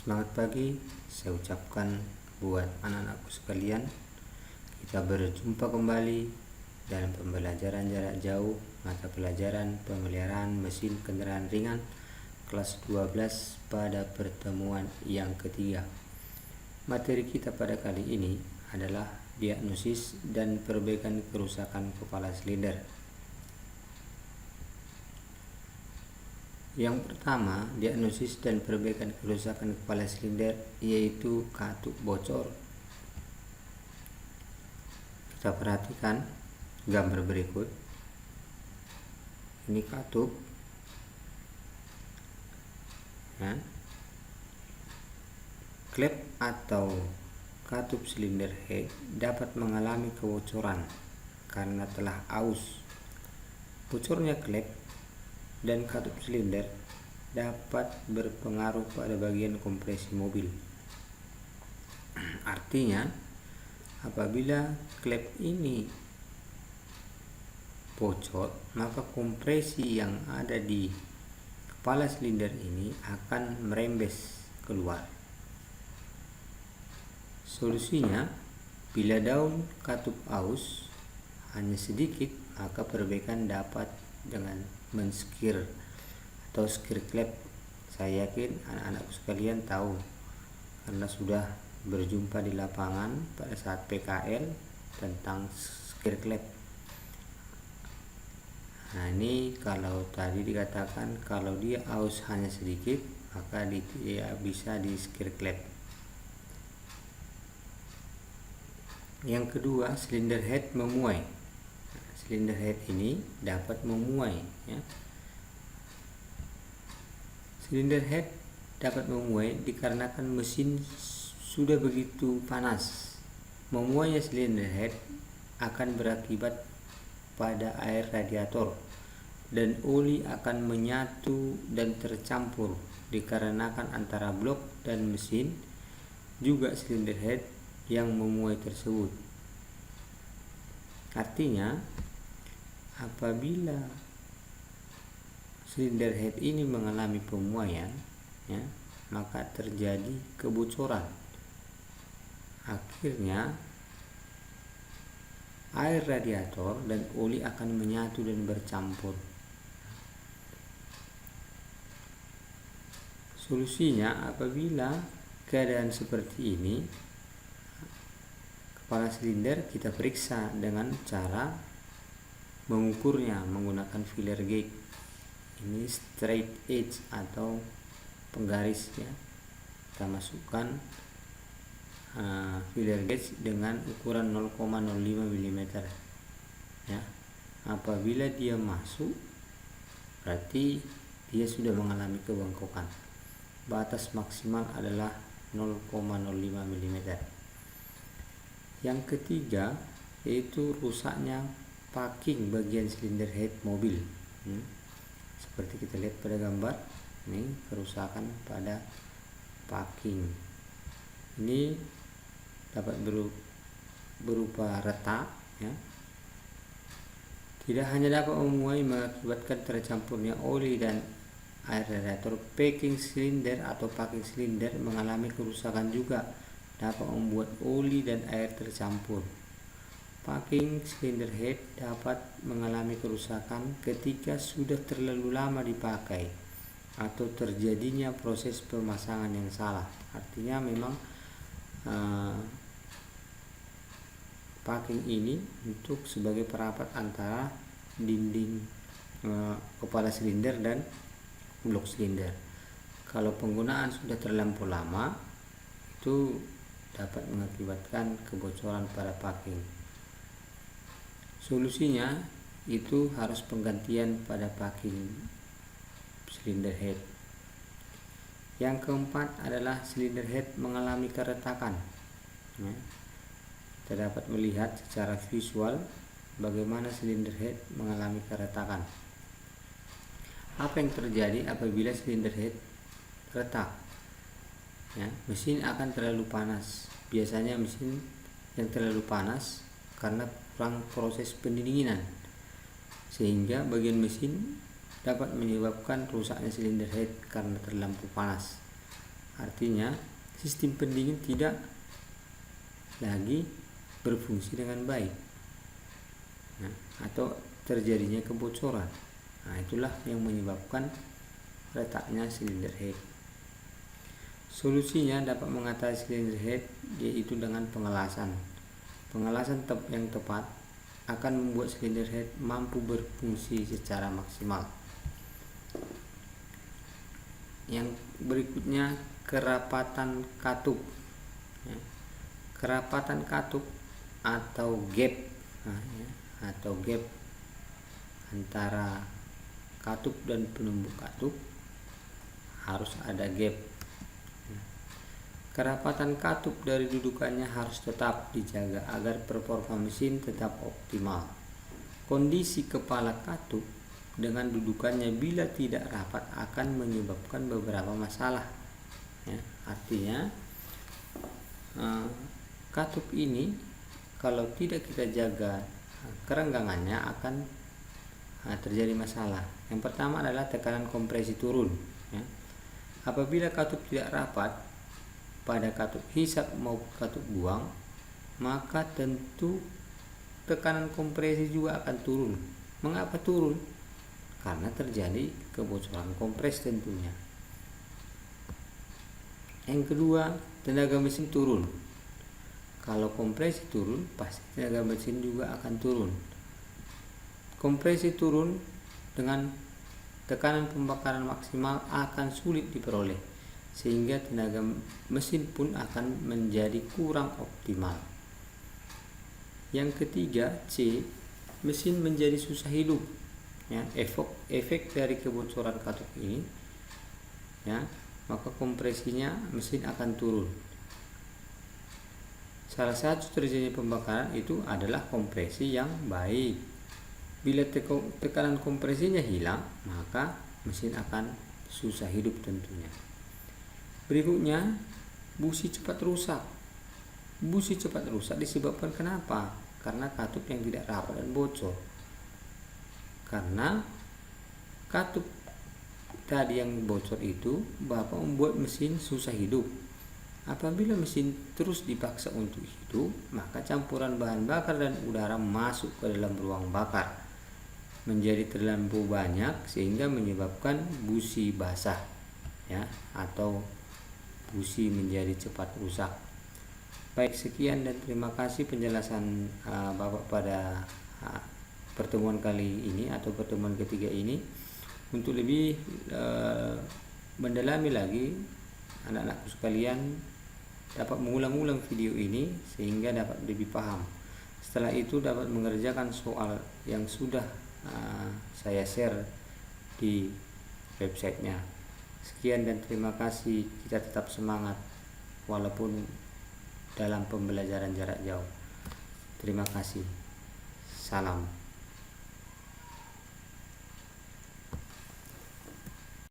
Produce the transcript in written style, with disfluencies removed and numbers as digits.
Semangat pagi, saya ucapkan buat anak-anakku sekalian. Kita berjumpa kembali dalam pembelajaran jarak jauh mata pelajaran pemeliharaan mesin kendaraan ringan kelas 12 pada pertemuan yang ketiga. Materi kita pada kali ini adalah diagnosis dan perbaikan kerusakan kepala silinder. Yang pertama, diagnosis dan perbaikan kerusakan kepala silinder yaitu katup bocor. Kita perhatikan gambar berikut. Ini katup. Ya. Klep atau katup silinder head dapat mengalami kebocoran karena telah aus. Bocornya klep dan katup silinder dapat berpengaruh pada bagian kompresi mobil. Artinya, apabila klep ini bocor, maka kompresi yang ada di kepala silinder ini akan merembes keluar. Solusinya, bila daun katup aus hanya sedikit, maka perbaikan dapat dengan men-skir atau skir klep. Saya yakin anak-anakku sekalian tahu karena sudah berjumpa di lapangan pada saat PKL tentang skir klep. Nah, ini kalau tadi dikatakan kalau dia aus hanya sedikit, maka dia bisa di skir klep. Yang kedua, silinder head memuai. Silinder head ini dapat memuai, ya. Silinder head dapat memuai dikarenakan mesin sudah begitu panas. Memuainya silinder head akan berakibat pada air radiator dan oli akan menyatu dan tercampur dikarenakan antara blok dan mesin juga silinder head yang memuai tersebut. Artinya, apabila silinder head ini mengalami pemuaian, ya, maka terjadi kebocoran. Akhirnya air radiator dan oli akan menyatu dan bercampur. Solusinya, apabila keadaan seperti ini, kepala silinder kita periksa dengan cara mengukurnya menggunakan filler gauge. Ini straight edge atau penggaris, ya. Kita masukkan filler gauge dengan ukuran 0,05 mm, ya. Apabila dia masuk, berarti dia sudah mengalami kebengkokan. Batas maksimal adalah 0,05 mm. Yang ketiga yaitu rusaknya packing bagian silinder head mobil. Seperti kita lihat pada gambar, ini kerusakan pada packing. Ini dapat berupa retak, ya. Tidak hanya dapat memuai mengakibatkan tercampurnya oli dan air radiator, packing silinder atau packing silinder mengalami kerusakan juga dapat membuat oli dan air tercampur. Packing silinder head dapat mengalami kerusakan ketika sudah terlalu lama dipakai atau terjadinya proses pemasangan yang salah. Artinya memang packing ini untuk sebagai perapat antara dinding kepala silinder dan blok silinder. Kalau penggunaan sudah terlampau lama, itu dapat mengakibatkan kebocoran pada packing. Solusinya itu harus penggantian pada packing silinder head. Yang keempat adalah silinder head mengalami keretakan. Ya. Kita dapat melihat secara visual bagaimana silinder head mengalami keretakan. Apa yang terjadi apabila silinder head retak? Ya, mesin akan terlalu panas. Biasanya mesin yang terlalu panas karena kurang proses pendinginan, sehingga bagian mesin dapat menyebabkan rusaknya silinder head karena terlampau panas. Artinya sistem pendingin tidak lagi berfungsi dengan baik, atau terjadinya kebocoran. Itulah yang menyebabkan retaknya silinder head. Solusinya dapat mengatasi silinder head yaitu dengan pengelasan. Pengelasan yang tepat akan membuat silinder head mampu berfungsi secara maksimal. Yang berikutnya, kerapatan katup. Kerapatan katup atau gap, antara katup dan penumbuk katup harus ada gap. Kerapatan katup dari dudukannya harus tetap dijaga agar performa mesin tetap optimal. Kondisi kepala katup dengan dudukannya bila tidak rapat akan menyebabkan beberapa masalah. Artinya katup ini kalau tidak kita jaga kerenggangannya akan terjadi masalah. Yang pertama adalah tekanan kompresi turun. Apabila katup tidak rapat pada katup hisap maupun katup buang, maka tentu tekanan kompresi juga akan turun. Mengapa turun? Karena terjadi kebocoran kompres tentunya. Yang kedua, tenaga mesin turun. Kalau kompresi turun, pasti tenaga mesin juga akan turun. Kompresi turun dengan tekanan pembakaran maksimal akan sulit diperoleh, sehingga tenaga mesin pun akan menjadi kurang optimal. Yang ketiga, C, mesin menjadi susah hidup. Efek dari kebocoran katup ini, maka kompresinya mesin akan turun. Salah satu terjadinya pembakaran itu adalah kompresi yang baik. Bila tekanan kompresinya hilang, maka mesin akan susah hidup tentunya. Berikutnya, busi cepat rusak. Busi cepat rusak disebabkan kenapa? Karena katup yang tidak rapat dan bocor. Karena katup tadi yang bocor itu bapak membuat mesin susah hidup. Apabila mesin terus dipaksa untuk hidup, maka campuran bahan bakar dan udara masuk ke dalam ruang bakar menjadi terlampau banyak sehingga menyebabkan busi basah, atau busi menjadi cepat rusak. Baik, sekian dan terima kasih penjelasan Bapak pada pertemuan kali ini atau pertemuan ketiga ini. Untuk lebih mendalami lagi, anak-anakku sekalian dapat mengulang-ulang video ini sehingga dapat lebih paham. Setelah itu dapat mengerjakan soal yang sudah saya share di websitenya. Sekian dan terima kasih. Kita tetap semangat walaupun dalam pembelajaran jarak jauh. Terima kasih. Salam.